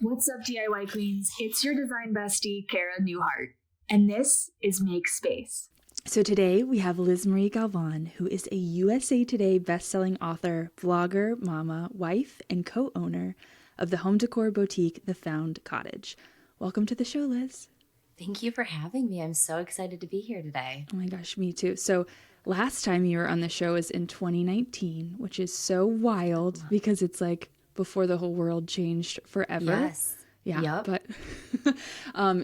What's up, DIY Queens? It's your design bestie, Kara Newhart, and this is Make Space. So today we have Marie Galvan, who is a USA Today bestselling author, vlogger, mama, wife, and co-owner of the home decor boutique, The Found Cottage. Welcome to the show, Liz. Thank you for having me. I'm so excited to be here today. Oh my gosh, me too. So last time you were on the show is in 2019, which is so wild because it's like before the whole world changed forever. Yes. Yeah, Yep. but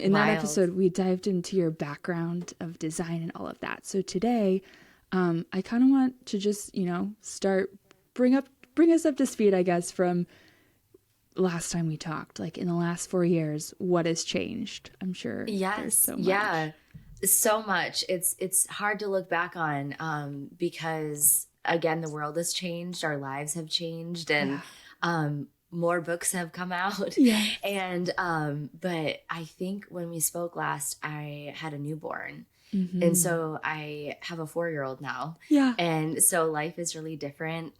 in that Wild. episode, we dived into your background of design and all of that. So today, I kind of want to just, bring us up to speed, I guess, from last time we talked. Like in the last 4 years, what has changed? I'm sure there's so much. Yeah, so much. It's hard to look back on because again, the world has changed, our lives have changed, and more books have come out. Yeah. And but I think when we spoke last, I had a newborn. Mm-hmm. And so I have a 4-year-old now. Yeah. And so life is really different.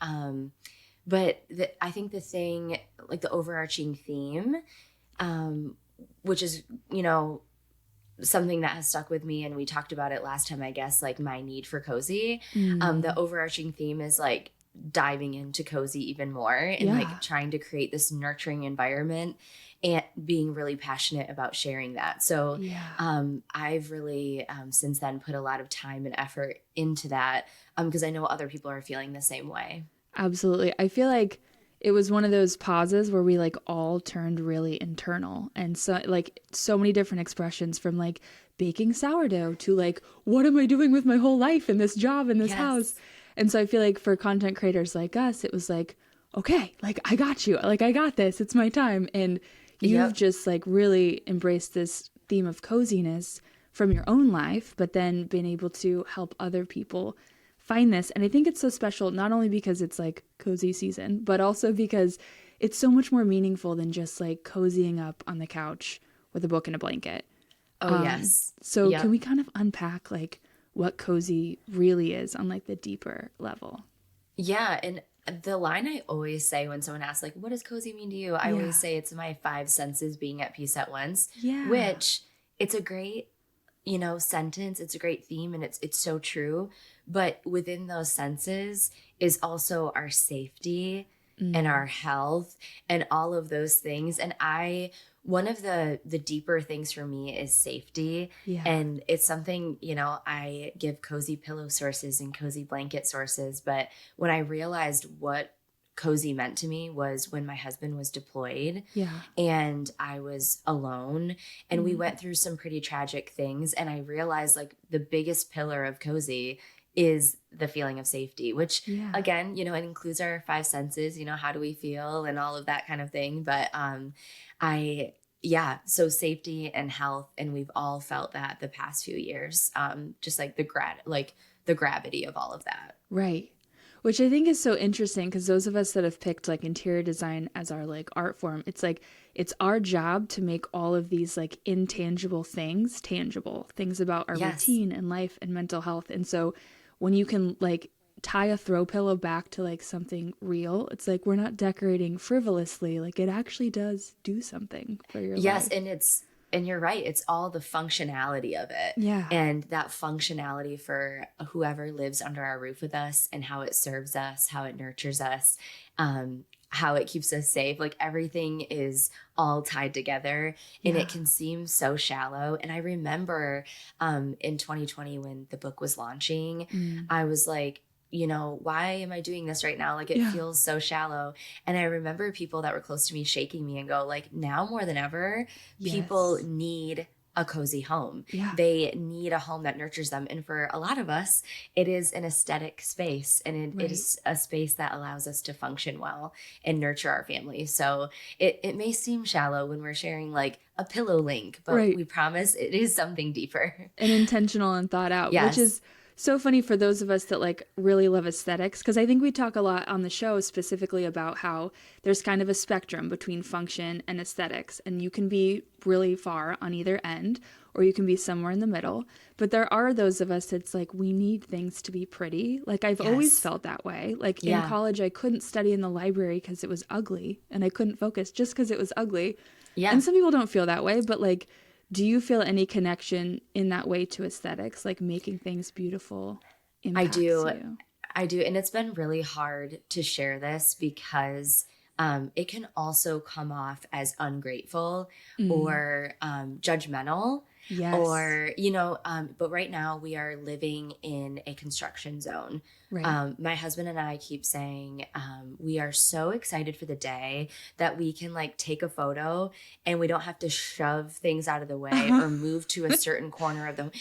But I think the thing, like the overarching theme, which is, something that has stuck with me, and we talked about it last time, I guess, like my need for cozy. The overarching theme is like diving into cozy even more and like trying to create this nurturing environment and being really passionate about sharing that. So I've really since then put a lot of time and effort into that because I know other people are feeling the same way. Absolutely. I feel like it was one of those pauses where we like all turned really internal, and so like so many different expressions, from like baking sourdough to like, what am I doing with my whole life in this job in this house? And so I feel like for content creators like us, it was like, okay, like I got you, like I got this, it's my time. And you've just like really embraced this theme of coziness from your own life, but then been able to help other people find this. And I think it's so special, not only because it's like cozy season, but also because it's so much more meaningful than just like cozying up on the couch with a book and a blanket. Oh, yes. So can we kind of unpack like what cozy really is on like the deeper level? Yeah. And the line I always say when someone asks, like, what does cozy mean to you? I always say it's my 5 senses being at peace at once, which it's a great, sentence. It's a great theme, and it's so true. But within those senses is also our safety and our health and all of those things. And one of the deeper things for me is safety. And it's something, I give cozy pillow sources and cozy blanket sources. But when I realized what cozy meant to me was when my husband was deployed and I was alone, and we went through some pretty tragic things. And I realized like the biggest pillar of cozy is the feeling of safety, which again, it includes our 5 senses, how do we feel and all of that kind of thing. But so safety and health, and we've all felt that the past few years, just like the gravity of all of that. Right. Which I think is so interesting, because those of us that have picked like interior design as our like art form, it's like it's our job to make all of these like intangible things tangible, things about our routine and life and mental health. And so when you can like tie a throw pillow back to like something real, it's like we're not decorating frivolously, like it actually does do something for your life. And you're right, it's all the functionality of it. And that functionality for whoever lives under our roof with us, and how it serves us, how it nurtures us, how it keeps us safe. Like everything is all tied together, and it can seem so shallow. And I remember in 2020 when the book was launching, I was like, why am I doing this right now? Like it feels so shallow. And I remember people that were close to me shaking me and go like, now more than ever, people need a cozy home. They need a home that nurtures them. And for a lot of us, it is an aesthetic space, and it is a space that allows us to function well and nurture our family. So it may seem shallow when we're sharing like a pillow link, but we promise it is something deeper and intentional and thought out, which is so funny for those of us that like really love aesthetics, because I think we talk a lot on the show specifically about how there's kind of a spectrum between function and aesthetics, and you can be really far on either end, or you can be somewhere in the middle. But there are those of us that's like, we need things to be pretty. Like I've always felt that way. Like in college, I couldn't study in the library because it was ugly, and I couldn't focus just because it was ugly. Yeah. And some people don't feel that way, but like, do you feel any connection in that way to aesthetics, like making things beautiful impacts you? I do. And it's been really hard to share this because it can also come off as ungrateful or judgmental. Yes. Or, but right now we are living in a construction zone. Right. My husband and I keep saying we are so excited for the day that we can like take a photo and we don't have to shove things out of the way or move to a certain corner of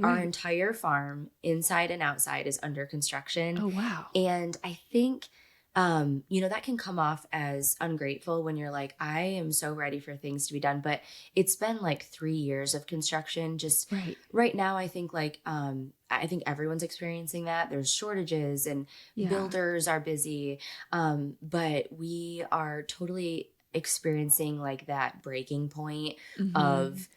our entire farm, inside and outside, is under construction. Oh, wow. And I think that can come off as ungrateful when you're like, I am so ready for things to be done. But it's been like 3 years of construction. Just right now, I think I think everyone's experiencing that. There's shortages and builders are busy. But we are totally experiencing like that breaking point of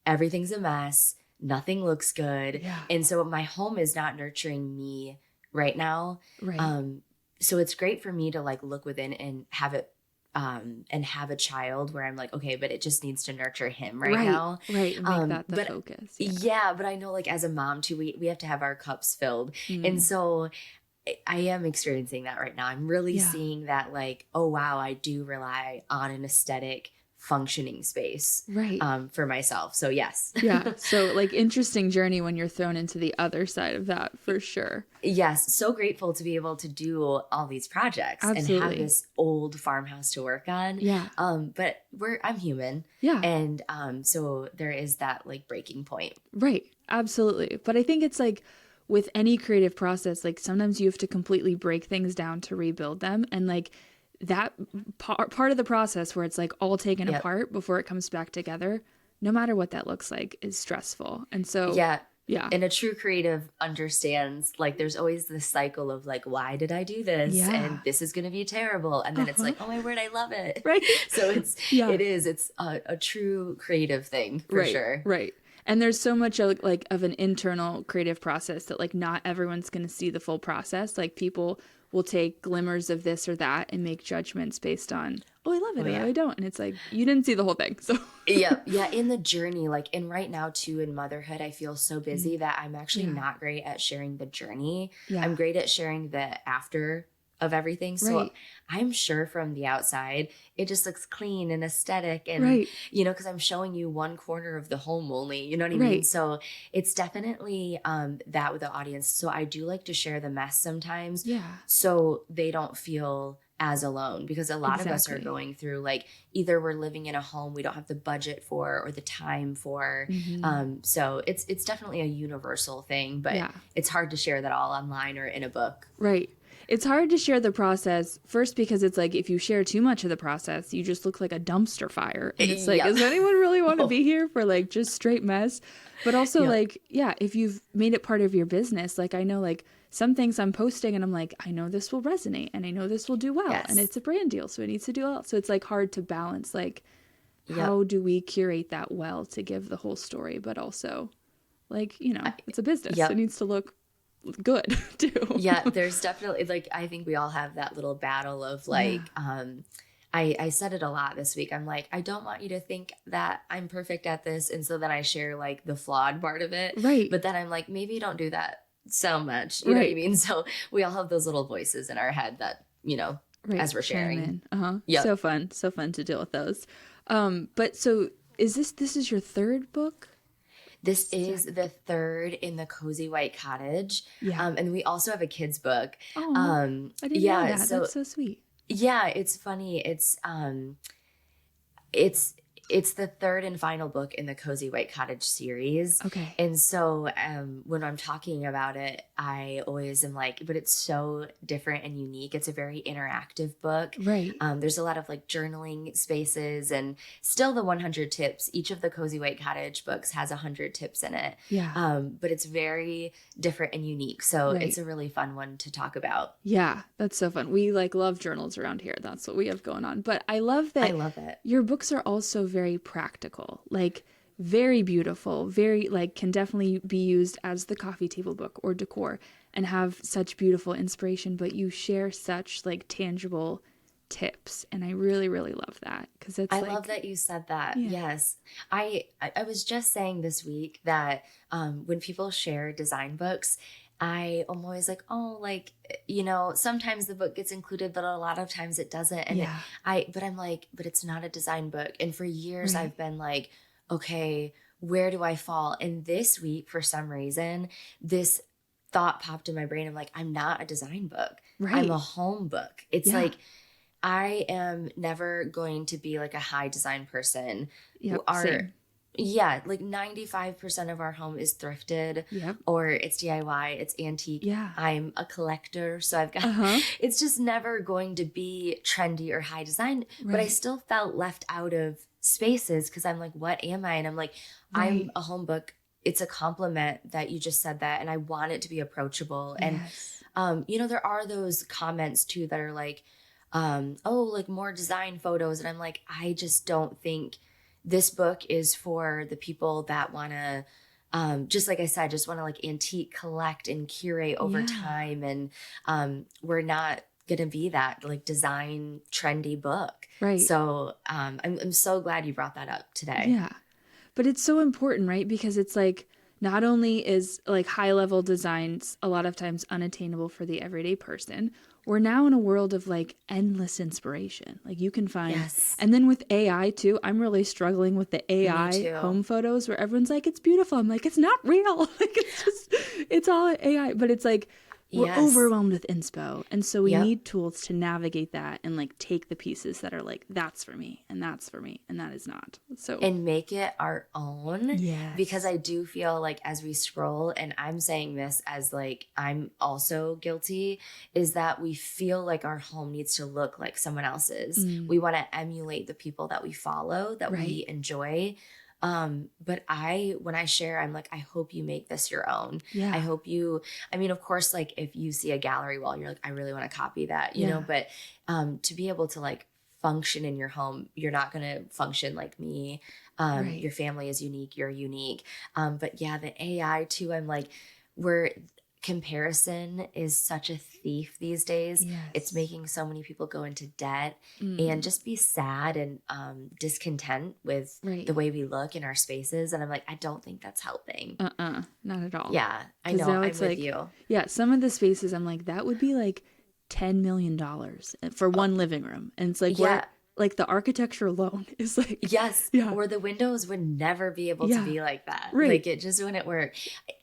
everything's a mess. Nothing looks good. Yeah. And so my home is not nurturing me right now. Right. So it's great for me to like look within and have it and have a child where I'm like, okay, but it just needs to nurture him right now. Right. Make that the focus. Yeah. But I know like as a mom too, we have to have our cups filled. And so I am experiencing that right now. I'm really seeing that like, oh, wow, I do rely on an aesthetic functioning space for myself. So yes. Yeah. So like interesting journey when you're thrown into the other side of that for sure. Yes. So grateful to be able to do all these projects and have this old farmhouse to work on. Yeah. But I'm human. Yeah. And so there is that like breaking point. Right. Absolutely. But I think it's like with any creative process, like sometimes you have to completely break things down to rebuild them. And like that part of the process where it's like all taken apart before it comes back together, no matter what that looks like, is stressful. And so yeah. And a true creative understands like there's always this cycle of like, why did I do this? And this is going to be terrible. And then it's like, oh my word, I love it. Right. So it's a true creative thing for sure. Right. And there's so much like of an internal creative process that like not everyone's going to see the full process. Like people will take glimmers of this or that and make judgments based on, oh, I love it, or I don't. And it's like, you didn't see the whole thing. So yeah. In the journey, like, and right now too, in motherhood, I feel so busy that I'm actually not great at sharing the journey. Yeah. I'm great at sharing the after of everything. So I'm sure from the outside, it just looks clean and aesthetic and, because I'm showing you one corner of the home only, you know what I mean? So it's definitely that with the audience. So I do like to share the mess sometimes so they don't feel as alone, because a lot of us are going through like either we're living in a home we don't have the budget for or the time for. So it's definitely a universal thing, but it's hard to share that all online or in a book. Right. It's hard to share the process first because it's like if you share too much of the process, you just look like a dumpster fire. And it's like, does anyone really want to be here for like just straight mess? But also like, if you've made it part of your business, like I know like some things I'm posting and I'm like, I know this will resonate and I know this will do well and it's a brand deal. So it needs to do well. So it's like hard to balance like how do we curate that well to give the whole story, but also like, it's a business. It needs to look good too. There's definitely like I think we all have that little battle of like I said it a lot this week. I'm like, I don't want you to think that I'm perfect at this, and so then I share like the flawed part of it, but then I'm like, maybe don't do that so much, you know what I mean? So we all have those little voices in our head that as we're sharing. So fun to deal with those. But so this is your third book? This is the third in the Cozy White Cottage. And we also have a kid's book. Oh, I didn't know that. That's so sweet. Yeah, it's funny. It's the third and final book in the Cozy White Cottage series. Okay. And so when I'm talking about it, I always am like, but it's so different and unique. It's a very interactive book. Right. There's a lot of like journaling spaces and still the 100 tips. Each of the Cozy White Cottage books has 100 tips in it. Yeah. But it's very different and unique. So it's a really fun one to talk about. Yeah, that's so fun. We like love journals around here. That's what we have going on. But I love that. I love it. Your books are also very practical, like very beautiful, very like can definitely be used as the coffee table book or decor and have such beautiful inspiration, but you share such like tangible tips. And I really, really love that because it's I love that you said that. Yeah. Yes. I was just saying this week that when people share design books, I'm always like, oh, like, sometimes the book gets included, but a lot of times it doesn't. And but I'm like, but it's not a design book. And for years I've been like, okay, where do I fall? And this week, for some reason, this thought popped in my brain. I'm like, I'm not a design book. I'm a home book. It's like, I am never going to be like a high design person. Same. Yeah, like 95% of our home is thrifted or it's DIY, it's antique. Yeah. I'm a collector, so I've got, it's just never going to be trendy or high design, but I still felt left out of spaces because I'm like, what am I? And I'm like, I'm a home book. It's a compliment that you just said that. And I want it to be approachable. And, there are those comments too that are like, like more design photos. And I'm like, I just don't think this book is for the people that want to, just like I said, just want to like antique, collect and curate over time. And we're not going to be that like design trendy book. Right. So I'm so glad you brought that up today. Yeah. But it's so important, right? Because it's like, not only is like high level designs a lot of times unattainable for the everyday person, we're now in a world of like endless inspiration. Like you can find, and then with AI too, I'm really struggling with the AI home photos where everyone's like, it's beautiful. I'm like, it's not real. Like it's all AI, but it's like, we're overwhelmed with inspo. And so we need tools to navigate that and like take the pieces that are like, that's for me and that's for me and that is not. So and make it our own. Yes. Because I do feel like as we scroll, and I'm saying this as like, I'm also guilty, is that we feel like our home needs to look like someone else's. We want to emulate the people that we follow, that we enjoy. But when I share, I'm like, I hope you make this your own. Yeah. I hope of course, like if you see a gallery wall, you're like, I really want to copy that, you know, but, to be able to like function in your home, you're not going to function like me. Your family is unique. You're unique. But yeah, the AI too, I'm like, comparison is such a thief these days. Yes. It's making so many people go into debt and just be sad and discontent with the way we look in our spaces. And I'm like, I don't think that's helping. Not at all. Yeah, I know. I'm with like, you. Yeah, some of the spaces I'm like, that would be like $10 million for one living room. And it's like, like the architecture alone is like, or the windows would never be able to be like that. Like it just wouldn't work.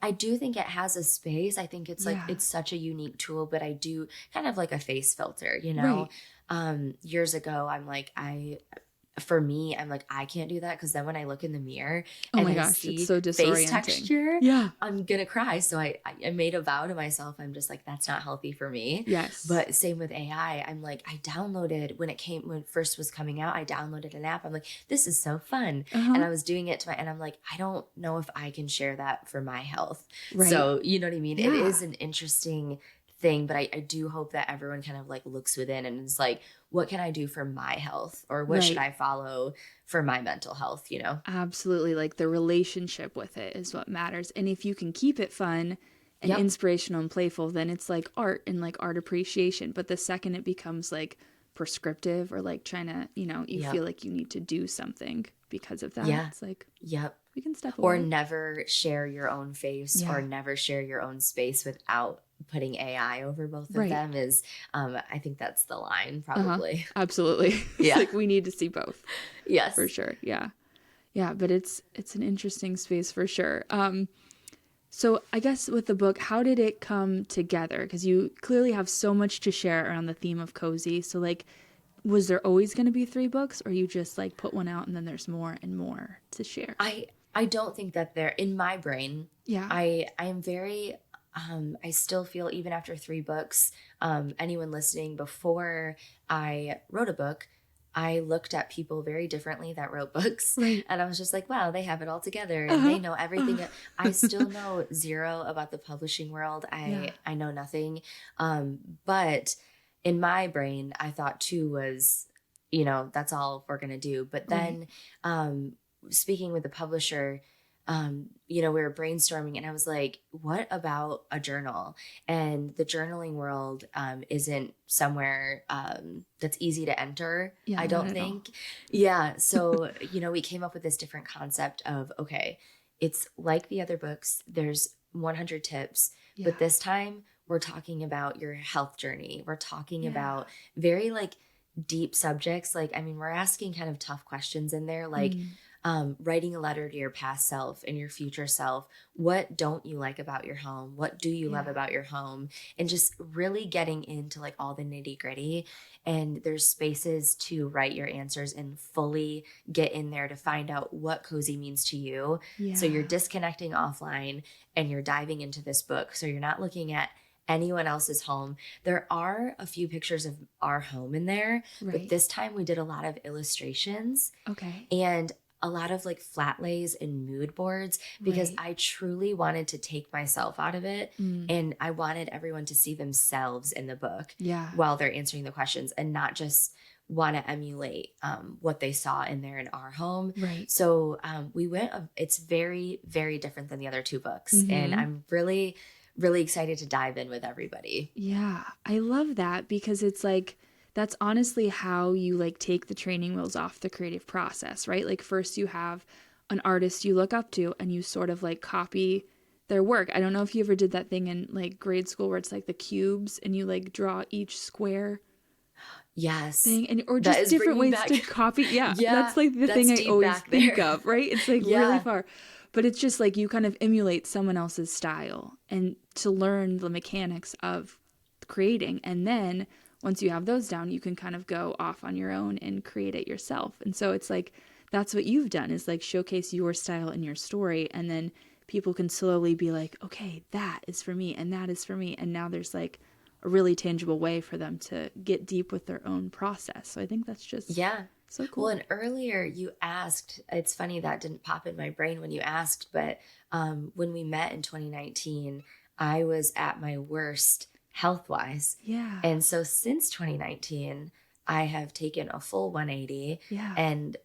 I do think it has a space. I think it's like, it's such a unique tool, but I do kind of like a face filter, you know? Years ago, I'm like, for me, I'm like, I can't do that because then when I look in the mirror and I see it's so face texture, I'm gonna cry. So I made a vow to myself. I'm just like, that's not healthy for me. Yes. But same with AI. I'm like, I downloaded when it first was coming out. I downloaded an app. I'm like, this is so fun, and I was doing it and I'm like, I don't know if I can share that for my health. Right. So you know what I mean? It is an interesting thing, but I do hope that everyone kind of like looks within and is like, what can I do for my health, or what should I follow for my mental health, you know? Absolutely. Like the relationship with it is what matters. And if you can keep it fun and inspirational and playful, then it's like art and like art appreciation. But the second it becomes like prescriptive or like trying to, you feel like you need to do something because of that. It's like, we can step away. Or never share your own face or never share your own space without putting AI over both of them is, I think that's the line probably. Absolutely. It's like we need to see both. Yes. For sure. Yeah. Yeah. But it's an interesting space for sure. So I guess with the book, how did it come together? Because you clearly have so much to share around the theme of cozy. So like, was there always going to be 3 books, or you just like put one out and then there's more and more to share? I don't think that in my brain, I am very, I still feel even after 3 books, anyone listening, before I wrote a book, I looked at people very differently that wrote books. Right. And I was just like, wow, they have it all together and they know everything. I still know zero about the publishing world. I know nothing. But in my brain, I thought 2 was, that's all we're going to do. But then speaking with the publisher, you know, we were brainstorming and I was like, what about a journal? And the journaling world isn't somewhere that's easy to enter, I don't think. Yeah. So, you know, we came up with this different concept of, okay, it's like the other books, there's 100 tips, but this time we're talking about your health journey. We're talking about very like deep subjects. Like, I mean, we're asking kind of tough questions in there, like writing a letter to your past self and your future self. What don't you like about your home? What do you love about your home? And just really getting into like all the nitty gritty. And there's spaces to write your answers and fully get in there to find out what cozy means to you. So you're disconnecting offline and you're diving into this book. So you're not looking at anyone else's home. There are a few pictures of our home in there, but this time we did a lot of illustrations. And a lot of like flat lays and mood boards, because I truly wanted to take myself out of it. And I wanted everyone to see themselves in the book while they're answering the questions and not just want to emulate what they saw in there in our home. So we went, it's very, very different than the other two books. And I'm really, really excited to dive in with everybody. Yeah, I love that, because it's like, that's honestly how you like take the training wheels off the creative process, right? Like first you have an artist you look up to and you sort of like copy their work. I don't know if you ever did that thing in like grade school where it's like the cubes and you like draw each square thing, and or just different ways to copy. That's like the thing I always think of, right? It's like really far. But it's just like you kind of emulate someone else's style and to learn the mechanics of creating. And then once you have those down, you can kind of go off on your own and create it yourself. And so it's like, that's what you've done, is like showcase your style and your story. And then people can slowly be like, okay, that is for me and that is for me. And now there's like a really tangible way for them to get deep with their own process. So I think that's just so cool. Well, and earlier you asked, it's funny that didn't pop in my brain when you asked, but when we met in 2019, I was at my worst health-wise. And so since 2019, I have taken a full 180 and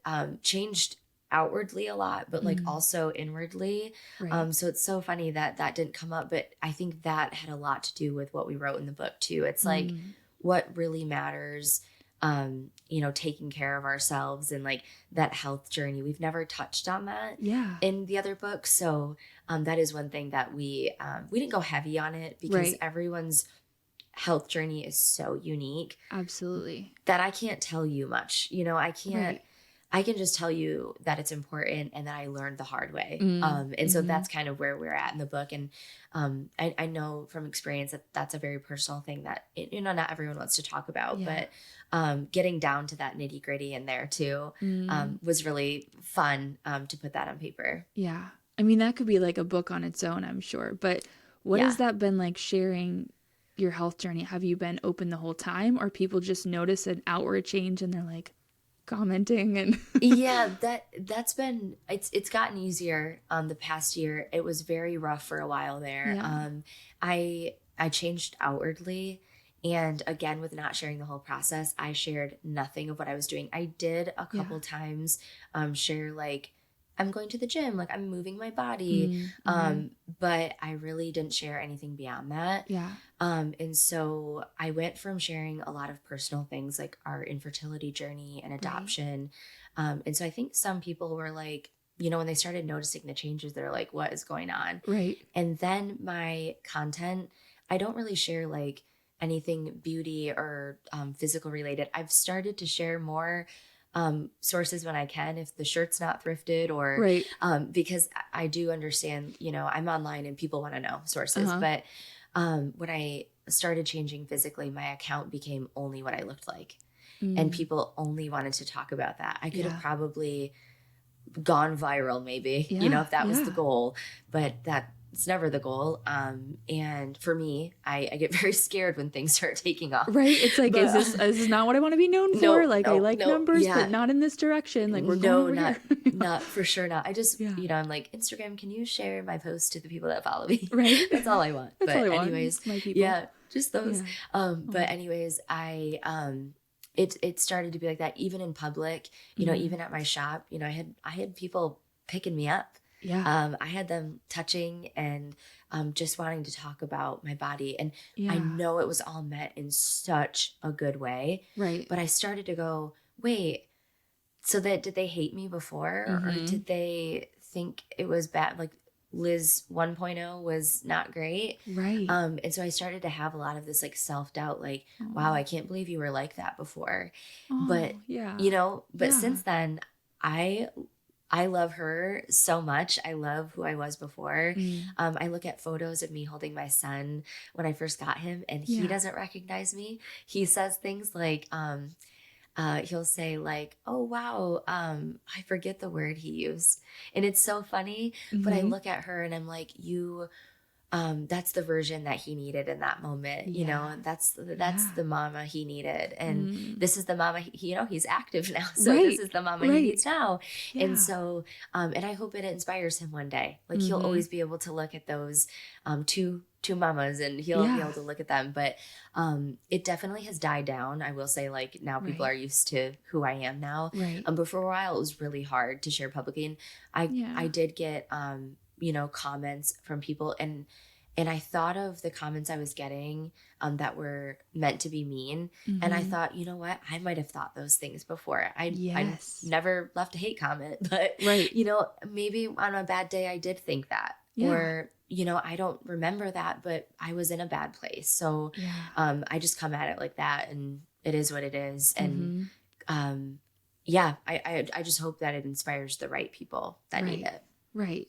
changed outwardly a lot, but like also inwardly. So it's so funny that that didn't come up, but I think that had a lot to do with what we wrote in the book too. It's like what really matters, you know, taking care of ourselves and like that health journey. We've never touched on that in the other books. So that is one thing that we didn't go heavy on it, because everyone's health journey is so unique. Absolutely. That I can't tell you much. You know, I can't, I can just tell you that it's important and that I learned the hard way. And so that's kind of where we're at in the book. And I know from experience that that's a very personal thing that, you know, not everyone wants to talk about, but getting down to that nitty gritty in there too was really fun to put that on paper. Yeah. I mean, that could be like a book on its own, I'm sure. But what has that been like, sharing your health journey? Have you been open the whole time, or people just notice an outward change and they're like commenting? And that's been, it's gotten easier the past year. It was very rough for a while there. I changed outwardly, and again, with not sharing the whole process, I shared nothing of what I was doing. I did a couple times share like, I'm going to the gym, like I'm moving my body. But I really didn't share anything beyond that. And so I went from sharing a lot of personal things like our infertility journey and adoption. And so I think some people were like, you know, when they started noticing the changes, they're like, what is going on? And then my content, I don't really share like anything beauty or physical related. I've started to share more sources when I can, if the shirt's not thrifted, or because I do understand, you know, I'm online and people want to know sources. But when I started changing physically, my account became only what I looked like, and people only wanted to talk about that. I could have probably gone viral, maybe, you know, if that was the goal, but it's never the goal. And for me, I get very scared when things start taking off. It's like, is this not what I want to be known for? I like numbers, but not in this direction. Like we're going over here. Not for sure. Not. I just, you know, I'm like, Instagram, can you share my post to the people that follow me? That's all I want. That's but all I anyways, want. My people. Just those. But anyways, it started to be like that even in public, you know, even at my shop, you know, I had people picking me up. I had them touching and just wanting to talk about my body. And I know it was all meant in such a good way. Right. But I started to go, wait, so that did they hate me before or did they think it was bad? Like Liz 1.0 was not great. Right. And so I started to have a lot of this like self-doubt, like, wow, I can't believe you were like that before. But, since then I love her so much. I love who I was before. I look at photos of me holding my son when I first got him and he doesn't recognize me. He says things like, he'll say like, oh, wow, I forget the word he used. And it's so funny, but I look at her and I'm like, that's the version that he needed in that moment. You know, that's the mama he needed. And this is the mama, he's active now. So this is the mama he needs now. Yeah. And so, and I hope it inspires him one day. Like he'll always be able to look at those two mamas and he'll be able to look at them. But it definitely has died down. I will say like now people are used to who I am now. Right. But for a while it was really hard to share publicly. And I did get, comments from people and I thought of the comments I was getting that were meant to be mean. And I thought, you know what? I might have thought those things before. I never left a hate comment, but maybe on a bad day I did think that. Yeah. Or, I don't remember that, but I was in a bad place. So I just come at it like that and it is what it is. And I just hope that it inspires the right people that need it. Right.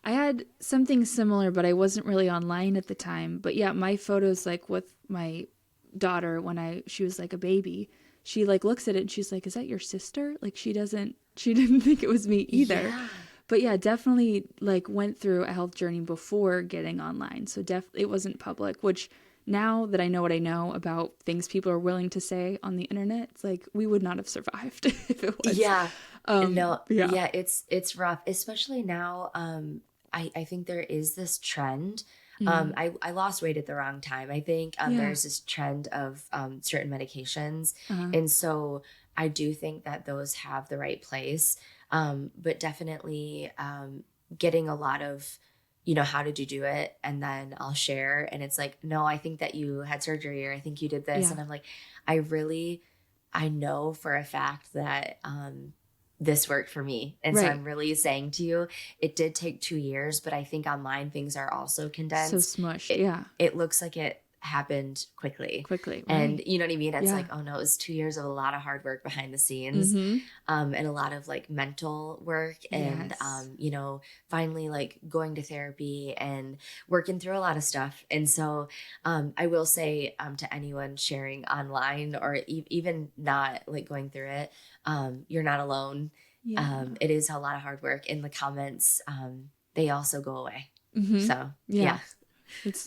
I had something similar, but I wasn't really online at the time. But yeah, my photos like with my daughter when she was like a baby, she like looks at it and she's like, is that your sister? Like she didn't think it was me either. Yeah. But yeah, definitely like went through a health journey before getting online. So it wasn't public, which now that I know what I know about things people are willing to say on the internet, it's like we would not have survived if it was. Yeah. It's rough, especially now. I think there is this trend. I lost weight at the wrong time. I think there's this trend of certain medications. And so I do think that those have the right place. But definitely getting a lot of, how did you do it? And then I'll share. And it's like, no, I think that you had surgery or I think you did this. Yeah. And I'm like, I know for a fact that this worked for me. And so I'm really saying to you, it did take 2 years, but I think online things are also condensed. So smushed. It looks like it happened quickly. Right. And you know what I mean? It's like, oh no, it was 2 years of a lot of hard work behind the scenes, and a lot of like mental work and, finally like going to therapy and working through a lot of stuff. And so, I will say, to anyone sharing online or even not like going through it, you're not alone. Yeah. It is a lot of hard work and the comments, they also go away. So yeah.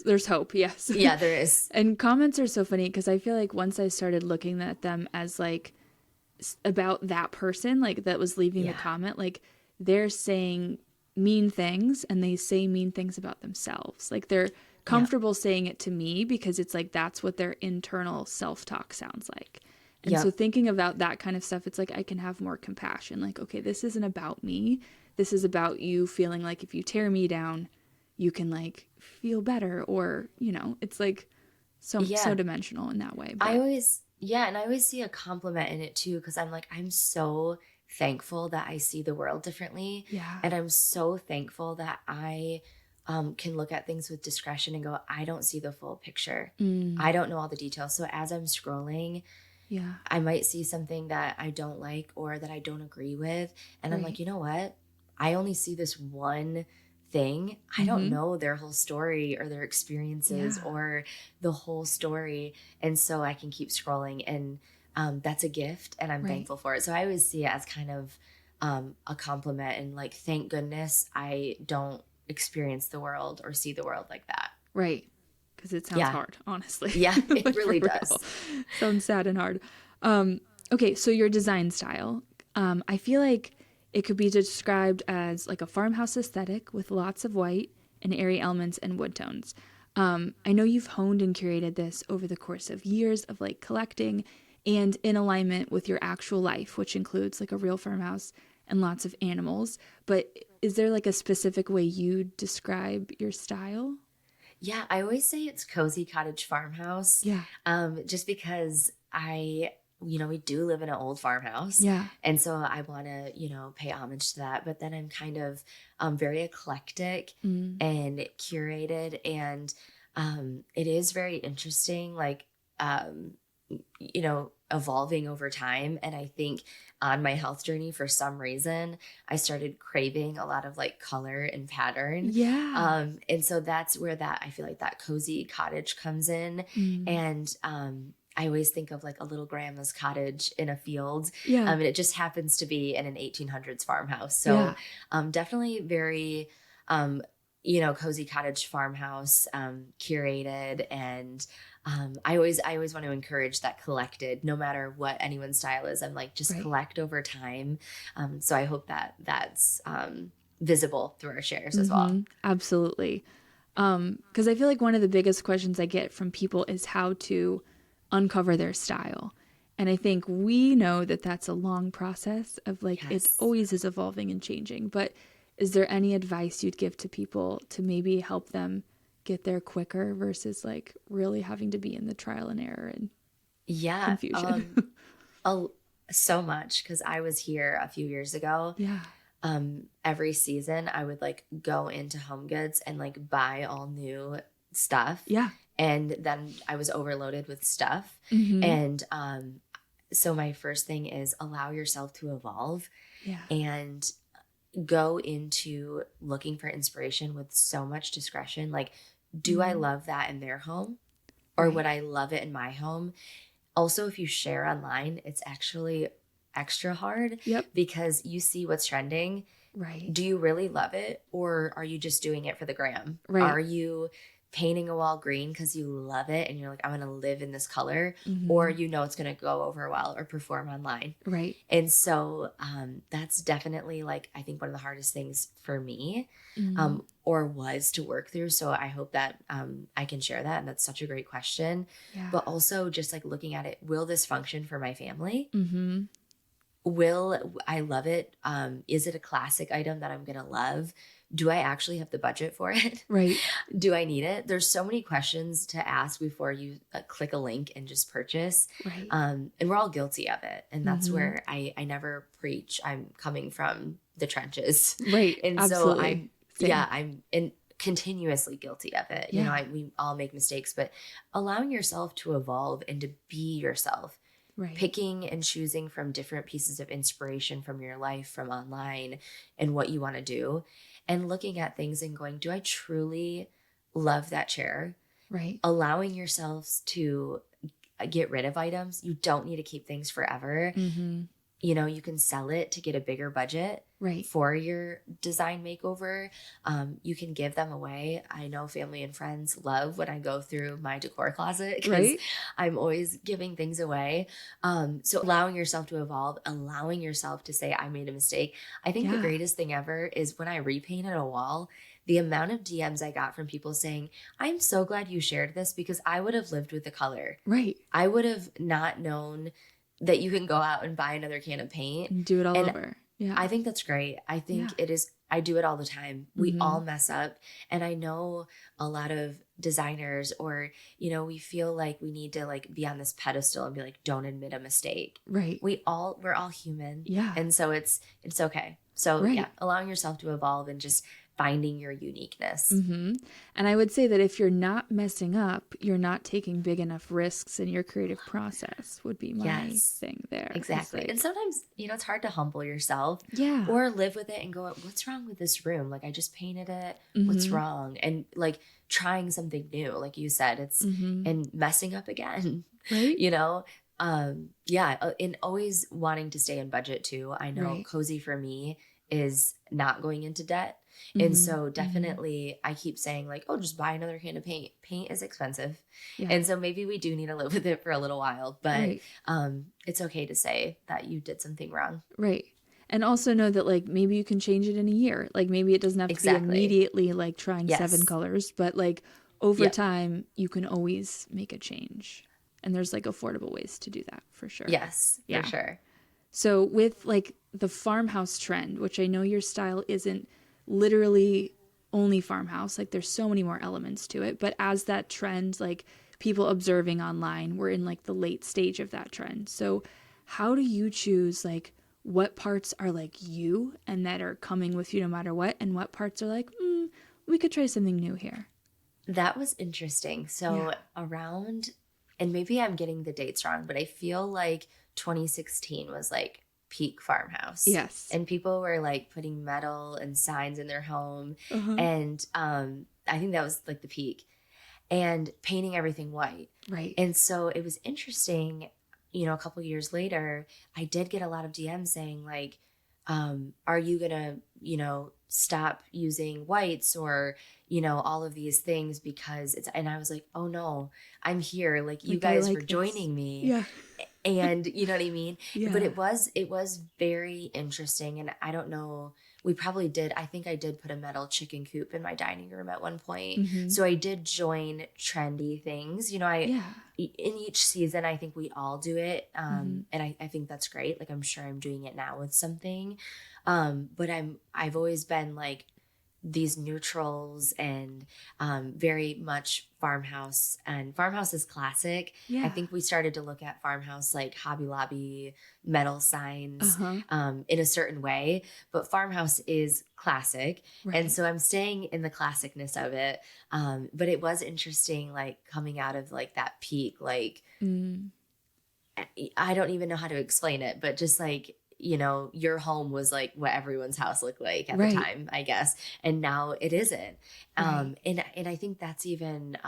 There's hope, yes. Yeah, there is. And comments are so funny because I feel like once I started looking at them as like about that person, like that was leaving the comment, like they're saying mean things and they say mean things about themselves. Like they're comfortable saying it to me because it's like that's what their internal self-talk sounds like. And so thinking about that kind of stuff, it's like I can have more compassion. Like, okay, this isn't about me. This is about you feeling like if you tear me down, you can like feel better or, it's like so dimensional in that way. But I always see a compliment in it too. Cause I'm like, I'm so thankful that I see the world differently. Yeah. And I'm so thankful that I can look at things with discretion and go, I don't see the full picture. I don't know all the details. So as I'm scrolling, I might see something that I don't like or that I don't agree with. And I'm like, you know what? I only see this one thing. I don't know their whole story or their experiences or the whole story. And so I can keep scrolling and that's a gift and I'm thankful for it. So I always see it as kind of a compliment and like, thank goodness I don't experience the world or see the world like that. Right. Because it sounds hard, honestly. Yeah, it like, really does. Sounds sad and hard. Okay, so your design style. I feel like it could be described as like a farmhouse aesthetic with lots of white and airy elements and wood tones. I know you've honed and curated this over the course of years of like collecting and in alignment with your actual life, which includes like a real farmhouse and lots of animals. But is there like a specific way you describe your style? Yeah, I always say it's cozy cottage farmhouse. Yeah. Just because we do live in an old farmhouse. Yeah. And so I want to, pay homage to that. But then I'm kind of very eclectic and curated. And it is very interesting, like, evolving over time. And I think on my health journey, for some reason, I started craving a lot of like color and pattern. Yeah. And so that's where I feel like that cozy cottage comes in. And I always think of like a little grandma's cottage in a field. Yeah. And it just happens to be in an 1800s farmhouse. So definitely very, cozy cottage farmhouse, curated. And I always want to encourage that collected, no matter what anyone's style is. I'm like, just collect over time. So I hope that's visible through our shares as well. Absolutely. Because I feel like one of the biggest questions I get from people is how to uncover their style. And I think we know that that's a long process of like, it always is evolving and changing. But is there any advice you'd give to people to maybe help them get there quicker versus like really having to be in the trial and error and confusion? So much, because I was here a few years ago. Yeah. Every season I would like go into Home Goods and like buy all new stuff. Yeah. And then I was overloaded with stuff. And so my first thing is allow yourself to evolve. Yeah. And go into looking for inspiration with so much discretion. Like, do I love that in their home, or would I love it in my home? Also, if you share online, it's actually extra hard because you see what's trending. Right. Do you really love it, or are you just doing it for the gram? Right. Are you painting a wall green because you love it and you're like, I'm going to live in this color, or it's going to go over well or perform online. Right. And so that's definitely like, I think one of the hardest things for me or was to work through. So I hope that I can share that. And that's such a great question. Yeah. But also just like looking at it, will this function for my family? Mm-hmm. Will I love it? Is it a classic item that I'm going to love? Do I actually have the budget for it? Right. Do I need it? There's so many questions to ask before you click a link and just purchase. Right. And we're all guilty of it. And that's where I never preach. I'm coming from the trenches. Right. And Absolutely. so I'm continuously guilty of it. Yeah. We all make mistakes, but allowing yourself to evolve and to be yourself. Right. Picking and choosing from different pieces of inspiration from your life, from online, and what you want to do, and looking at things and going, do I truly love that chair? Right. Allowing yourselves to get rid of items. You don't need to keep things forever. You can sell it to get a bigger budget for your design makeover. You can give them away. I know family and friends love when I go through my decor closet because I'm always giving things away. So allowing yourself to evolve, allowing yourself to say, I made a mistake. I think the greatest thing ever is when I repainted a wall, the amount of DMs I got from people saying, I'm so glad you shared this because I would have lived with the color. Right. I would have not known that you can go out and buy another can of paint and do it all over. Yeah. I think that's great. I think it is. I do it all the time. We all mess up. And I know a lot of designers or, we feel like we need to like be on this pedestal and be like, don't admit a mistake. Right. We're all human. Yeah. And so it's okay. So allowing yourself to evolve and just finding your uniqueness. And I would say that if you're not messing up, you're not taking big enough risks in your creative process would be my thing there. Exactly. Like, and sometimes, it's hard to humble yourself or live with it and go, what's wrong with this room? Like I just painted it. What's wrong? And like trying something new, like you said, it's and messing up again, right? And always wanting to stay in budget too. I know cozy for me is not going into debt. And so definitely I keep saying like, oh, just buy another can of paint. Paint is expensive. Yeah. And so maybe we do need to live with it for a little while, but it's okay to say that you did something wrong. Right. And also know that like maybe you can change it in a year. Like maybe it doesn't have to be immediately like trying 7 colors, but like over time you can always make a change. And there's like affordable ways to do that for sure. Yes, for sure. So with like the farmhouse trend, which I know your style isn't literally only farmhouse, like there's so many more elements to it, but as that trend, like people observing online, we're in like the late stage of that trend. So how do you choose like what parts are like you and that are coming with you no matter what, and what parts are like, we could try something new here? That was interesting. So around, and maybe I'm getting the dates wrong, but I feel like 2016 was like peak farmhouse. Yes. And people were like putting metal and signs in their home. Uh-huh. And I think that was like the peak. And painting everything white. Right. And so it was interesting, you know, a couple years later, I did get a lot of DMs saying like, are you gonna, you know, stop using whites or, you know, all of these things because it's, and I was like, oh no, I'm here. Like you guys for joining me. Yeah. And you know what I mean? Yeah. But it was very interesting. And I don't know, we probably did. I think I did put a metal chicken coop in my dining room at one point. Mm-hmm. So I did join trendy things, you know, in each season, I think we all do it. And I think that's great. Like, I'm sure I'm doing it now with something. But I've always been like these neutrals and very much farmhouse, and farmhouse is classic. I think we started to look at farmhouse like Hobby Lobby metal signs in a certain way, but farmhouse is classic. And so I'm staying in the classicness of it. But it was interesting, like coming out of like that peak, like I don't even know how to explain it, but just like, you know, your home was like what everyone's house looked like at the time, I guess. And now it isn't. And I think that's even,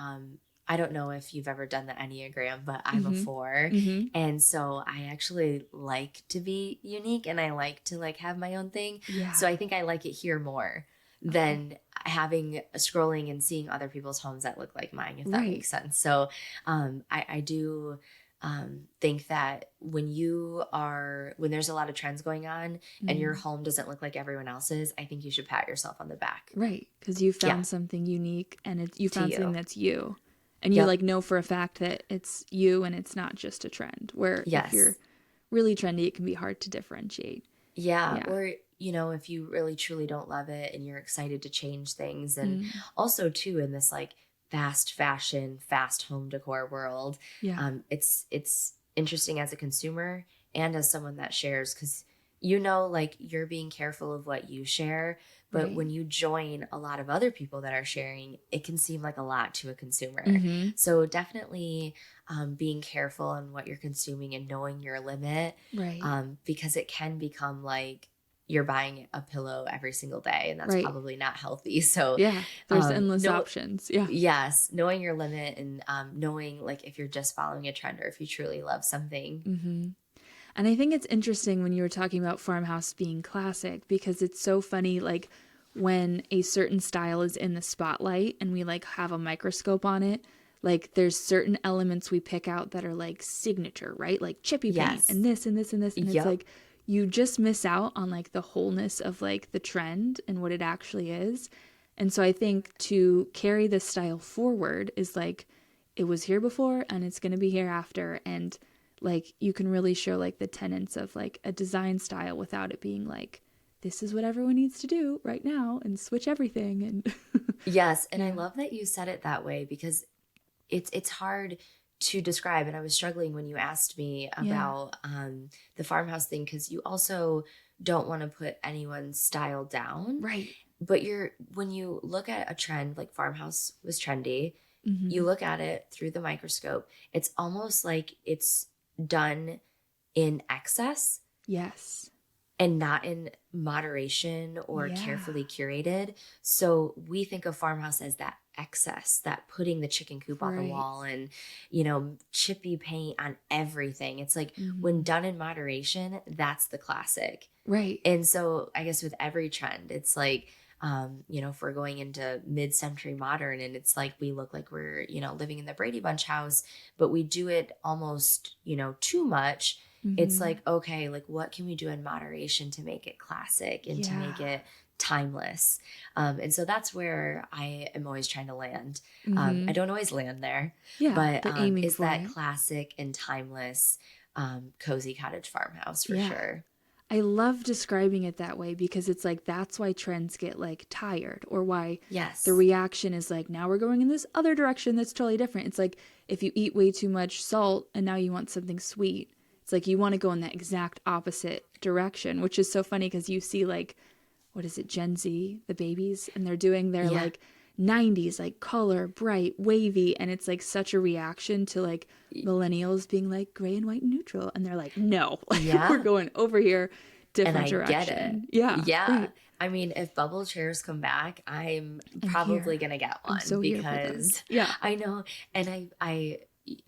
I don't know if you've ever done the Enneagram, but I'm a 4. And so I actually like to be unique and I like to like have my own thing. So I think I like it here more than having scrolling and seeing other people's homes that look like mine, if that makes sense. So I do think that when there's a lot of trends going on and your home doesn't look like everyone else's, I think you should pat yourself on the back. Right. Because you found something unique and you found something that's you. And you like know for a fact that it's you and it's not just a trend. Where if you're really trendy, it can be hard to differentiate. Yeah. Or, you know, if you really truly don't love it and you're excited to change things. And also too, in this like fast fashion, fast home decor world. It's interesting as a consumer and as someone that shares, because you know, like you're being careful of what you share, but when you join a lot of other people that are sharing, it can seem like a lot to a consumer. So definitely being careful on what you're consuming and knowing your limit, because it can become like you're buying a pillow every single day, and that's probably not healthy. So there's endless options. Yes. Knowing your limit and knowing like if you're just following a trend or if you truly love something. And I think it's interesting when you were talking about farmhouse being classic, because it's so funny, like when a certain style is in the spotlight and we like have a microscope on it, like there's certain elements we pick out that are like signature, right? Like chippy paint and this and this and this. And it's like, you just miss out on like the wholeness of like the trend and what it actually is. And so I think to carry this style forward is like, it was here before and it's going to be here after. And like, you can really show like the tenets of like a design style without it being like, this is what everyone needs to do right now and switch everything. And yes. And I love that you said it that way, because it's hard to describe. And I was struggling when you asked me about the farmhouse thing, because you also don't want to put anyone's style down. Right. But when you look at a trend, like farmhouse was trendy, you look at it through the microscope, it's almost like it's done in excess. Yes. And not in moderation or carefully curated. So we think of farmhouse as that excess, that putting the chicken coop on the wall and, you know, chippy paint on everything. It's like when done in moderation, that's the classic. Right. And so I guess with every trend, it's like, you know, if we're going into mid-century modern and it's like we look like we're, you know, living in the Brady Bunch house, but we do it almost, you know, too much. It's like, okay, like what can we do in moderation to make it classic and to make it timeless? And so that's where I am always trying to land. I don't always land there, but aiming is for that it. classic and timeless cozy cottage farmhouse for sure. I love describing it that way because it's like that's why trends get like tired, or why the reaction is like, now we're going in this other direction that's totally different. It's like if you eat way too much salt and now you want something sweet, it's like you want to go in that exact opposite direction, which is so funny because you see like, what is it, Gen Z, the babies, and they're doing their like 90s like color, bright, wavy, and it's like such a reaction to like millennials being like gray and white and neutral, and they're like, no, we're going over here, different direction. Get it. Right. I mean, if bubble chairs come back, I'm probably gonna get one because I know, and I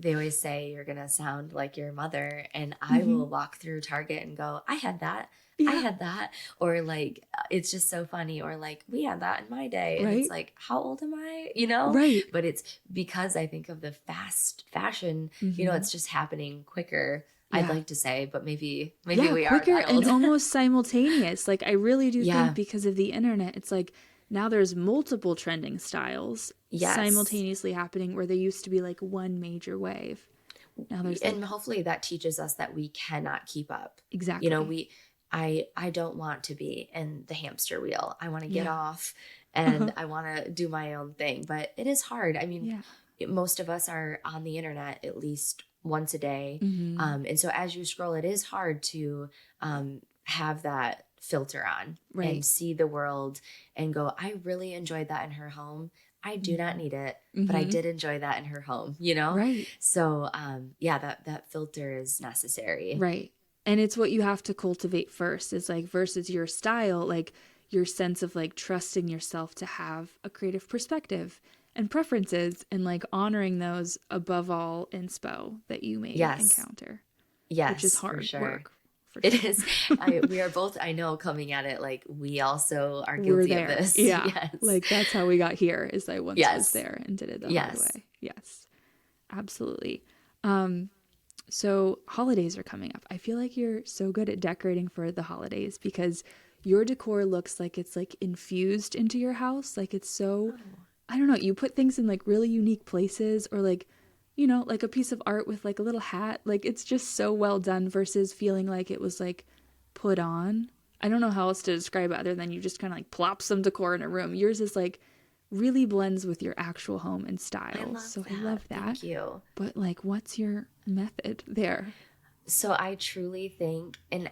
they always say you're gonna sound like your mother, and I will walk through Target and go, I had that. I had that. Or like, it's just so funny. Or like, we had that in my day. And it's like, how old am I? You know? Right. But it's because I think of the fast fashion, you know, it's just happening quicker. I'd like to say, but maybe we are quicker and almost simultaneous. like I really do think because of the internet, it's like now there's multiple trending styles simultaneously happening where there used to be like one major wave. Now there's and hopefully that teaches us that we cannot keep up. Exactly. You know, I don't want to be in the hamster wheel. I want to get off and I want to do my own thing. But it is hard. I mean, most of us are on the internet at least once a day. And so as you scroll, it is hard to have that filter on and see the world and go, I really enjoyed that in her home. I do not need it, but I did enjoy that in her home, you know? Right. So, that filter is necessary. Right. And it's what you have to cultivate first. It's like versus your style, like your sense of like trusting yourself to have a creative perspective and preferences and like honoring those above all inspo that you may encounter. Yes. Which is hard work. It is. We are both, I know, coming at it like we also are guilty of this. Yeah. Yes. Like that's how we got here is I once was there and did it the hard way. Yes. Absolutely. So holidays are coming up. I feel like you're so good at decorating for the holidays because your decor looks like it's like infused into your house. Like it's so, I don't know, you put things in like really unique places or like, you know, like a piece of art with like a little hat. Like it's just so well done versus feeling like it was like put on. I don't know how else to describe it other than you just kind of like plop some decor in a room. Yours is like really blends with your actual home and style. I love that. Thank you. But like, what's your method there? So I truly think, and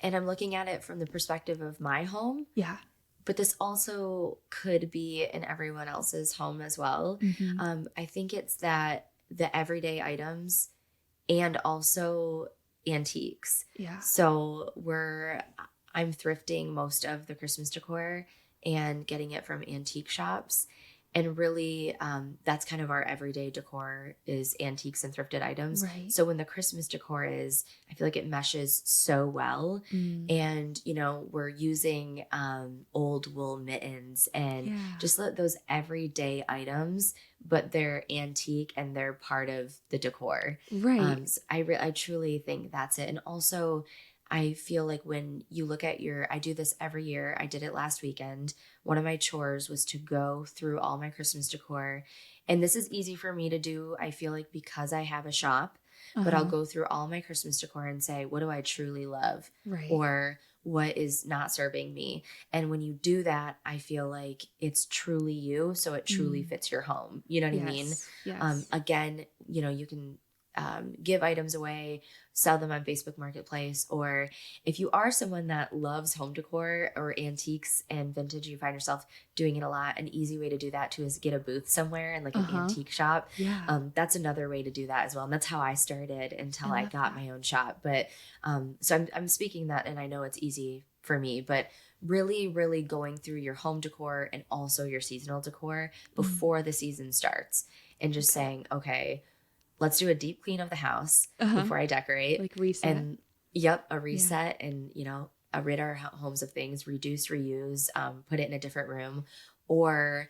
I'm looking at it from the perspective of my home. Yeah. But this also could be in everyone else's home as well. I think it's that the everyday items and also antiques. Yeah. So I'm thrifting most of the Christmas decor and getting it from antique shops. And really, that's kind of our everyday decor is antiques and thrifted items. Right. So when the Christmas decor is, I feel like it meshes so well. And, you know, we're using old wool mittens and just those everyday items, but they're antique and they're part of the decor. Right. So I truly think that's it. And also, I feel like when you look at I do this every year. I did it last weekend. One of my chores was to go through all my Christmas decor. And this is easy for me to do, I feel like, because I have a shop. But I'll go through all my Christmas decor and say, what do I truly love? Right. Or what is not serving me? And when you do that, I feel like it's truly you. So it truly fits your home. You know what I mean? Yes. Again, you know, you can give items away, sell them on Facebook Marketplace, or if you are someone that loves home decor or antiques and vintage, you find yourself doing it a lot, an easy way to do that too is get a booth somewhere in like an antique shop. That's another way to do that as well, and that's how I started until I got my own shop. But so I'm speaking that, and I know it's easy for me, but really going through your home decor and also your seasonal decor before the season starts, and just saying, okay, let's do a deep clean of the house before I decorate. Like reset. And a reset and, you know, rid our homes of things, reduce, reuse, put it in a different room. Or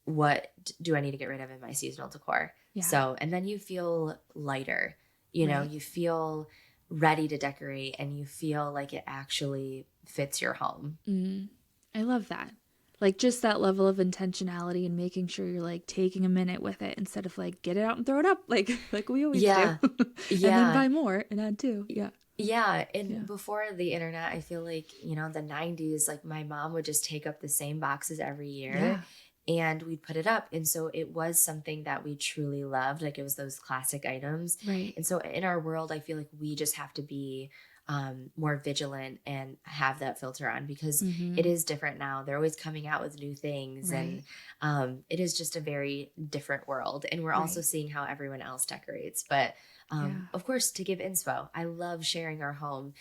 what do I need to get rid of in my seasonal decor? Yeah. So, and then you feel lighter, you know, you feel ready to decorate and you feel like it actually fits your home. I love that. Like just that level of intentionality and making sure you're like taking a minute with it instead of like get it out and throw it up like we always Yeah. do. Yeah. And then buy more and add to. Yeah. Yeah. And Yeah. before the internet, I feel like, you know, the 90s, like my mom would just take up the same boxes every year and we'd put it up. And so it was something that we truly loved. Like it was those classic items. Right. And so in our world, I feel like we just have to be more vigilant and have that filter on because it is different now. They're always coming out with new things and it is just a very different world. And we're also seeing how everyone else decorates. But of course, to give inspo, I love sharing our home,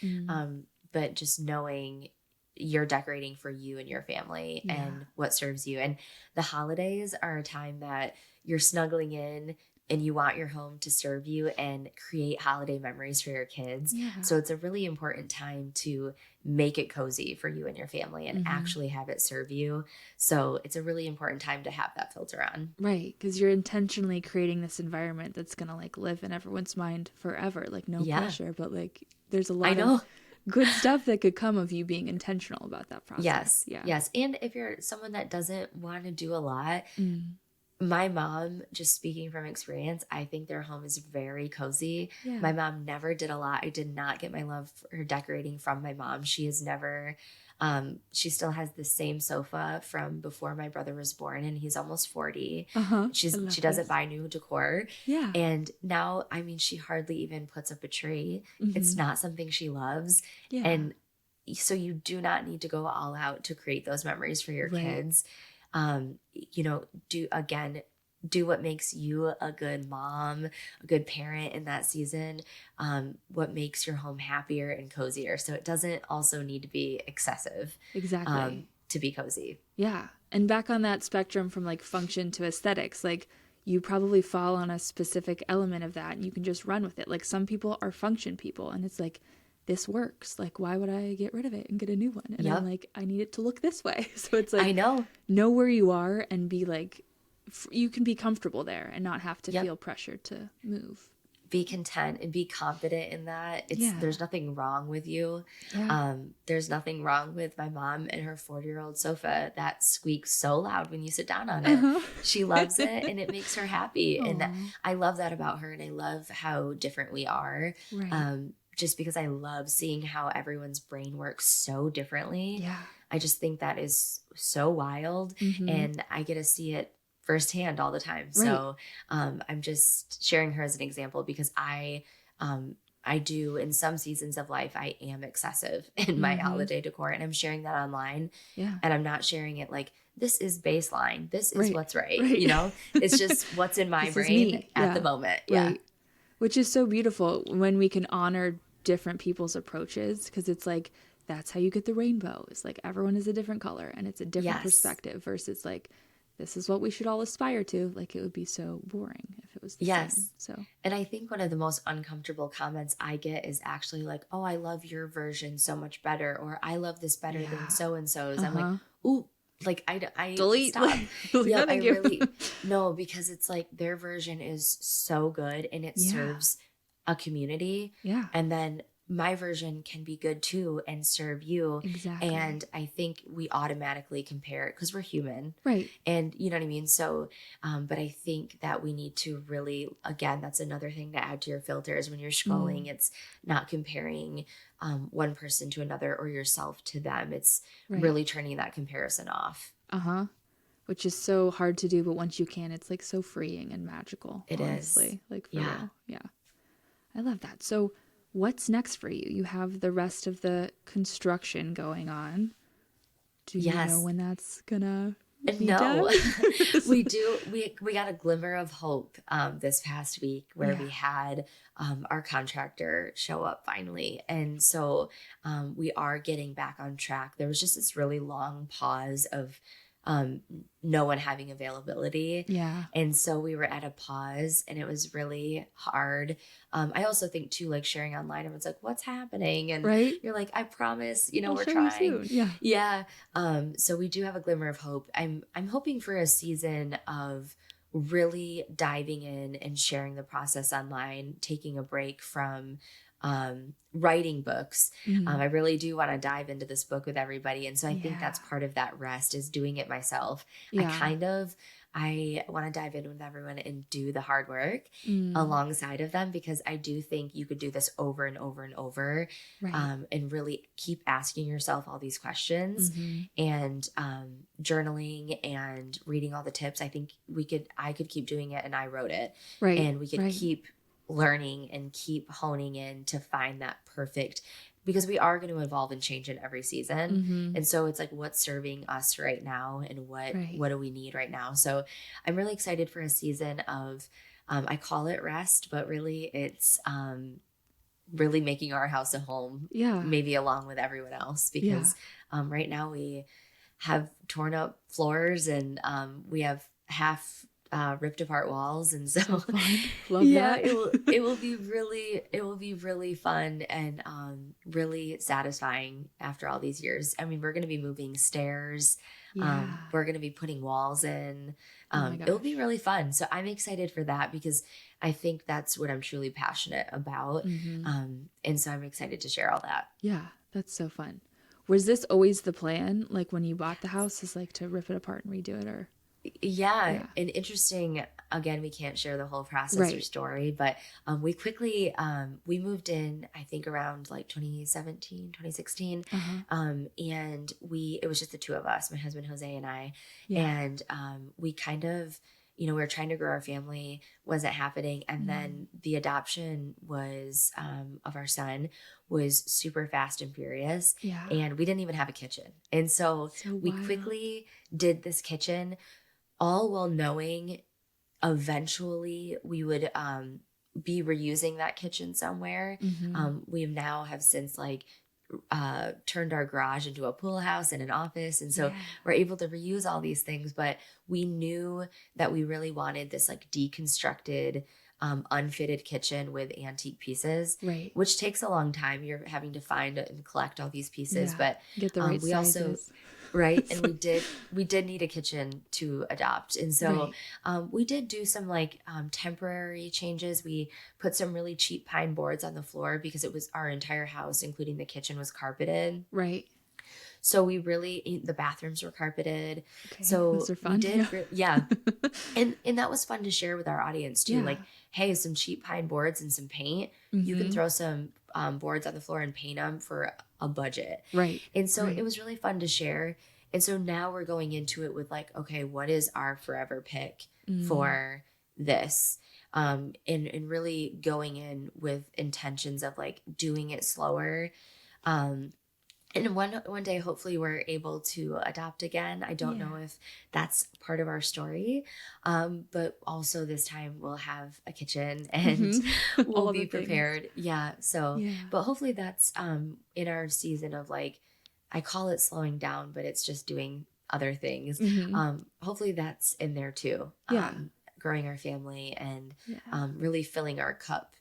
but just knowing you're decorating for you and your family and what serves you. And the holidays are a time that you're snuggling in and you want your home to serve you and create holiday memories for your kids. Yeah. So it's a really important time to make it cozy for you and your family and actually have it serve you. So it's a really important time to have that filter on. Right. Because you're intentionally creating this environment that's going to like live in everyone's mind forever. Like no pressure, but like there's a lot of good stuff that could come of you being intentional about that process. Yes. Yeah. Yes. And if you're someone that doesn't want to do a lot, my mom, just speaking from experience, I think their home is very cozy. Yeah. My mom never did a lot. I did not get my love for her decorating from my mom. She has never, she still has the same sofa from before my brother was born and he's almost 40. She doesn't buy new decor. Yeah. And now, I mean, she hardly even puts up a tree. It's not something she loves. Yeah. And so you do not need to go all out to create those memories for your kids. You know, do what makes you a good mom, a good parent in that season, what makes your home happier and cozier. So it doesn't also need to be excessive. Exactly. To be cozy. Yeah. And back on that spectrum from like function to aesthetics, like you probably fall on a specific element of that and you can just run with it. Like some people are function people and it's like, this works. Like, why would I get rid of it and get a new one? And I'm like, I need it to look this way. So it's like, I know where you are and be like, you can be comfortable there and not have to feel pressured to move. Be content and be confident in that. There's nothing wrong with you. Yeah. There's nothing wrong with my mom and her 40-year-old sofa that squeaks so loud when you sit down on it. She loves it and it makes her happy. And I love that about her. And I love how different we are. Right. Just because I love seeing how everyone's brain works so differently. Yeah. I just think that is so wild. And I get to see it firsthand all the time. Right. So I'm just sharing her as an example because I do in some seasons of life, I am excessive in my holiday decor and I'm sharing that online. Yeah. And I'm not sharing it like, this is baseline. This is what's right. You know, it's just what's in my brain at the moment. Yeah. Right. Which is so beautiful when we can honor different people's approaches because it's like, that's how you get the rainbow. It's like everyone is a different color and it's a different perspective versus like, this is what we should all aspire to. Like it would be so boring if it was the same. So, and I think one of the most uncomfortable comments I get is actually like, oh, I love your version so much better. Or I love this better than so-and-so's. I'm like, ooh, like I delete. Stop. Yeah, I really, no, because it's like their version is so good and it serves a community. Yeah. And then my version can be good too and serve you. Exactly. And I think we automatically compare it because we're human. Right. And you know what I mean? So, but I think that we need to really, again, that's another thing to add to your filters when you're scrolling. It's not comparing one person to another or yourself to them. It's really turning that comparison off. Which is so hard to do, but once you can, it's like so freeing and magical. It honestly. Is. Like for real. Yeah. I love that. So what's next for you? You have the rest of the construction going on. Do you know when that's gonna be done? We do. We got a glimmer of hope this past week where we had our contractor show up finally. And so we are getting back on track. There was just this really long pause of no one having availability. Yeah. And so we were at a pause and it was really hard. I also think too, like sharing online, everyone's like, what's happening? And you're like, I promise, you know, I'll we're show trying. you soon. Yeah. So we do have a glimmer of hope. I'm hoping for a season of really diving in and sharing the process online, taking a break from writing books. I really do want to dive into this book with everybody. And so I think that's part of that rest, is doing it myself. I want to dive in with everyone and do the hard work alongside of them, because I do think you could do this over and over and over, and really keep asking yourself all these questions, and journaling and reading all the tips. I think I could keep doing it, and I wrote it, and we could keep learning and keep honing in to find that perfect, because we are going to evolve and change in every season. And so it's like, what's serving us right now, and what do we need right now? So I'm really excited for a season of, I call it rest, but really it's really making our house a home, maybe along with everyone else, because right now we have torn up floors, and we have half ripped apart walls, and so love that. it will be really fun, and really satisfying after all these years. I mean, we're going to be moving stairs, we're going to be putting walls in, it'll be really fun. So I'm excited for that, because I think that's what I'm truly passionate about, and so I'm excited to share all that. That's so fun. Was this always the plan, like when you bought the house, is like to rip it apart and redo it? Or and interesting, again, we can't share the whole process or story, but we quickly we moved in, I think around like 2017, 2016, and it was just the two of us, my husband Jose and I, and we kind of, we were trying to grow our family, wasn't happening, and then the adoption was of our son was super fast and furious, and we didn't even have a kitchen, and so we quickly did this kitchen, all while knowing eventually we would be reusing that kitchen somewhere. We now have since turned our garage into a pool house and an office, and so we're able to reuse all these things, but we knew that we really wanted this like deconstructed, unfitted kitchen with antique pieces, which takes a long time. You're having to find and collect all these pieces, but get the right we sizes. also and we did need a kitchen to adopt, and so we did do some temporary changes. We put some really cheap pine boards on the floor, because it was our entire house, including the kitchen, was carpeted. So we really, the bathrooms were carpeted. So those are fun. We did, and that was fun to share with our audience too. Like, hey, some cheap pine boards and some paint. You can throw some boards on the floor and paint them for a budget. And so it was really fun to share. And so now we're going into it with like, okay, what is our forever pick for this? And really going in with intentions of like doing it slower. And one day, hopefully, we're able to adopt again. I don't know if that's part of our story, but also this time we'll have a kitchen and we'll be prepared. But hopefully that's in our season of like, I call it slowing down, but it's just doing other things. Hopefully that's in there too. Growing our family and really filling our cup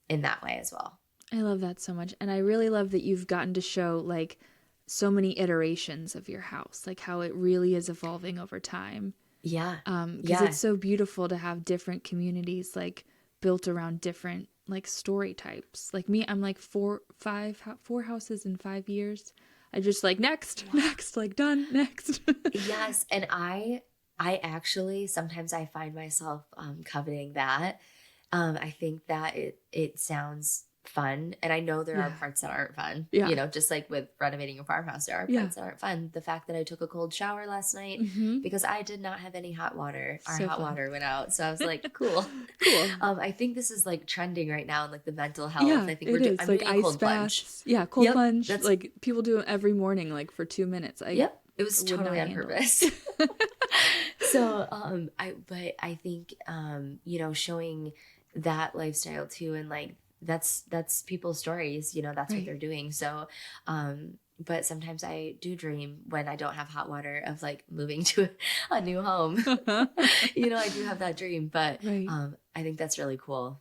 in that way as well. I love that so much. And I really love that you've gotten to show like so many iterations of your house, like how it really is evolving over time. Because it's so beautiful to have different communities like built around different like story types. Like me, I'm like four houses in 5 years. I just like next, like done, next. Yes. And I actually, sometimes I find myself coveting that. I think that it sounds fun, and I know there are parts that aren't fun, just like with renovating a farmhouse, there are parts that aren't fun. The fact that I took a cold shower last night because I did not have any hot water. Our hot water went out, so I was like, cool. I think this is like trending right now in like the mental health. I think I'm like doing a cold plunge. Cold plunge. That's like people do it every morning, like for 2 minutes. It was totally on purpose. So I think showing that lifestyle too, and like that's people's stories, that's what they're doing. So but sometimes I do dream when I don't have hot water of like moving to a new home. I do have that dream, but I think that's really cool.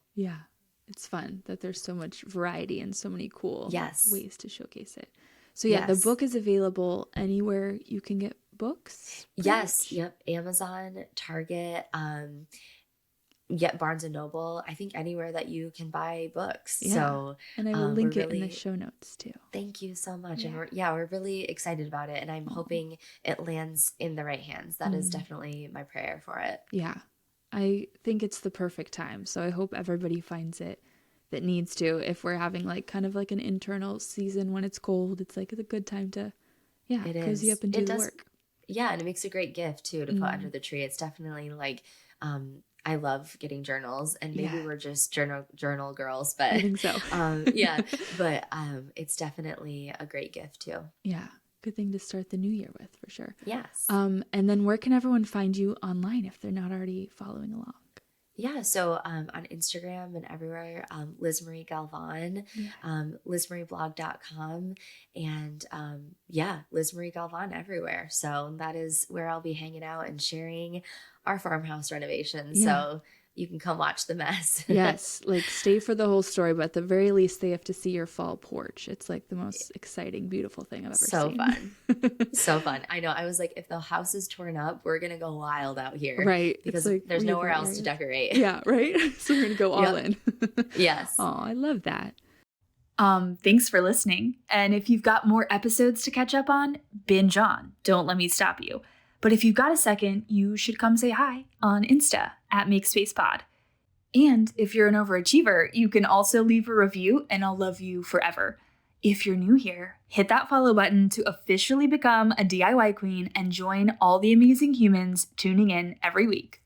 It's fun that there's so much variety and so many cool ways to showcase it. So the book is available anywhere you can get books. Yes. Yep. Amazon, Target. get Barnes and Noble, I think anywhere that you can buy books. Yeah. So, and I will link it in the show notes too. Thank you so much. Yeah. And we're really excited about it. And I'm hoping it lands in the right hands. That is definitely my prayer for it. Yeah. I think it's the perfect time. So I hope everybody finds it that needs to. If we're having like kind of like an internal season when it's cold, it's like a good time to, cozy up and do the work. Yeah. And it makes a great gift too to put under the tree. It's definitely like, I love getting journals, and maybe we're just journal girls, but I think so. but it's definitely a great gift too. Yeah. Good thing to start the new year with, for sure. Yes. And then where can everyone find you online if they're not already following along? Yeah, so on Instagram and everywhere, Liz Marie Galvan, LizMarieBlog.com, and Liz Marie Galvan everywhere. So that is where I'll be hanging out and sharing our farmhouse renovations. Yeah. So you can come watch the mess. Yes, like stay for the whole story, but at the very least they have to see your fall porch. It's like the most exciting, beautiful thing I've ever seen. So fun. So fun. I know. I was like, if the house is torn up, we're going to go wild out here. Right. Because like, there's nowhere else to decorate. Yeah, right? So we're going to go all in. Yes. Oh, I love that. Thanks for listening. And if you've got more episodes to catch up on, binge on. Don't let me stop you. But if you've got a second, you should come say hi on Insta @MakeSpacePod. And if you're an overachiever, you can also leave a review and I'll love you forever. If you're new here, hit that follow button to officially become a DIY queen and join all the amazing humans tuning in every week.